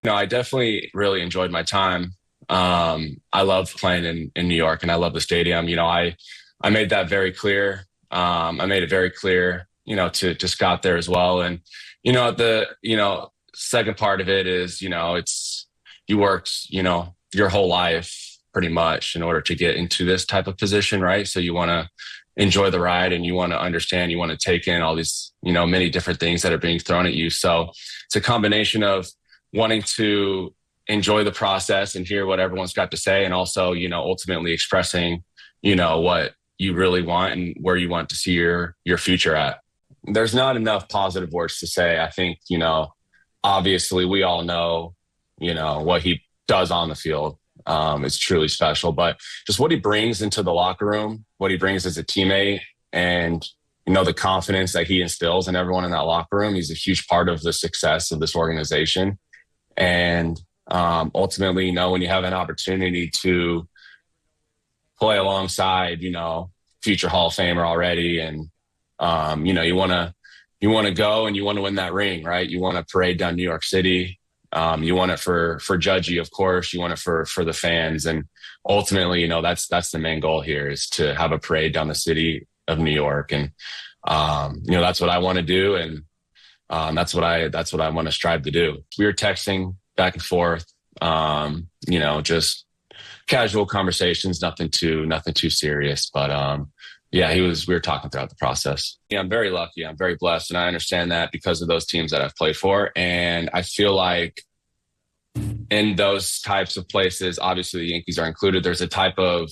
No, I definitely really enjoyed my time. I love playing in New York and I love the stadium. I made that very clear. I made it very clear, to Scott there as well. And, second part of it is, you worked, your whole life pretty much in order to get into this type of position, right? So you want to enjoy the ride and you want to understand, you want to take in all these, many different things that are being thrown at you. So it's a combination of wanting to enjoy the process and hear what everyone's got to say. And also, ultimately expressing, what you really want and where you want to see your future at. There's not enough positive words to say. I think, obviously we all know, what he does on the field is truly special, but just what he brings into the locker room, what he brings as a teammate and, the confidence that he instills in everyone in that locker room. He's a huge part of the success of this organization. And ultimately, when you have an opportunity to play alongside, future Hall of Famer already, and you want to go and you want to win that ring, right? You want to parade down New York City. You want it for Judgy, of course. You want it for the fans, and ultimately, that's the main goal here is to have a parade down the city of New York, and that's what I want to do, and that's what I want to strive to do. We were texting back and forth, just casual conversations, nothing too serious. But yeah, we were talking throughout the process. Yeah, I'm very lucky. I'm very blessed. And I understand that because of those teams that I've played for. And I feel like in those types of places, obviously the Yankees are included. There's a type of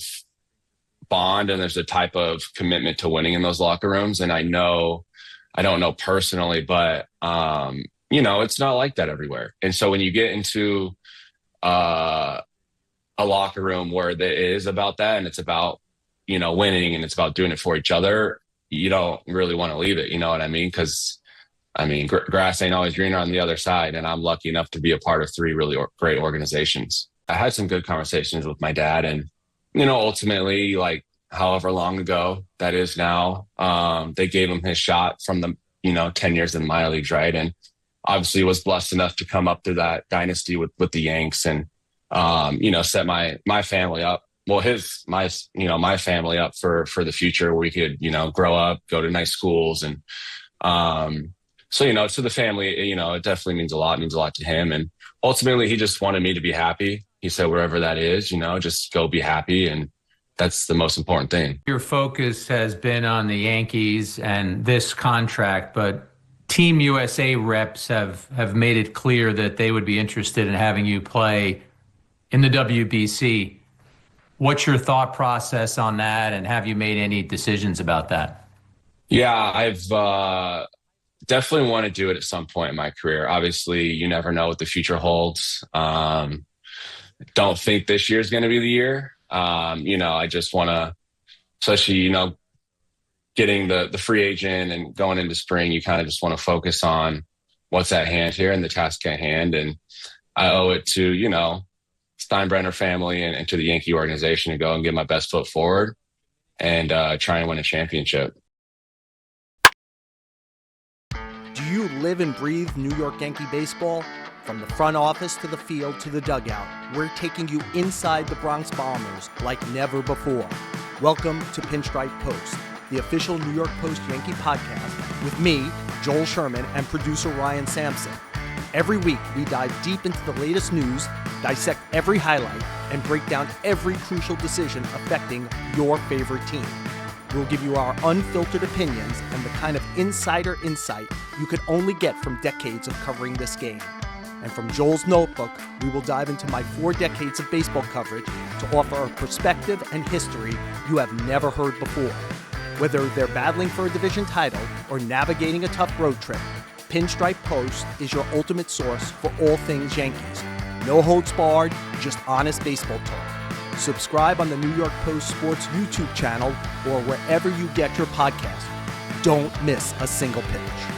bond and there's a type of commitment to winning in those locker rooms. And I don't know personally, but it's not like that everywhere. And so when you get into a locker room where it is about that and it's about, winning and it's about doing it for each other, you don't really want to leave it. You know what I mean? Because, grass ain't always greener on the other side. And I'm lucky enough to be a part of three really great organizations. I had some good conversations with my dad and, ultimately, like, however long ago that is now, they gave him his shot from the, 10 years in the minor leagues, right? And obviously was blessed enough to come up through that dynasty with the Yanks and, set my family up. Well, my family up for the future where we could, grow up, go to nice schools. And, so, to the family, it definitely means a lot. It means a lot to him. And ultimately he just wanted me to be happy. He said, wherever that is, just go be happy. And that's the most important thing. Your focus has been on the Yankees and this contract, but Team USA reps have made it clear that they would be interested in having you play in the WBC. What's your thought process on that, and have you made any decisions about that? Yeah, I've definitely want to do it at some point in my career. Obviously, you never know what the future holds. Don't think this year is going to be the year. I just want to, especially, getting the free agent and going into spring, you kind of just want to focus on what's at hand here and the task at hand. And I owe it to, Steinbrenner family and to the Yankee organization to go and get my best foot forward and try and win a championship. Do you live and breathe New York Yankee baseball? From the front office to the field to the dugout, we're taking you inside the Bronx Bombers like never before. Welcome to Pinstripe Post, the official New York Post Yankee podcast with me, Joel Sherman, and producer Ryan Sampson. Every week, we dive deep into the latest news, dissect every highlight, and break down every crucial decision affecting your favorite team. We'll give you our unfiltered opinions and the kind of insider insight you could only get from decades of covering this game. And from Joel's notebook, we will dive into my 4 decades of baseball coverage to offer a perspective and history you have never heard before. Whether they're battling for a division title or navigating a tough road trip, Pinstripe Post is your ultimate source for all things Yankees. No holds barred, just honest baseball talk. Subscribe on the New York Post Sports YouTube channel or wherever you get your podcast. Don't miss a single pitch.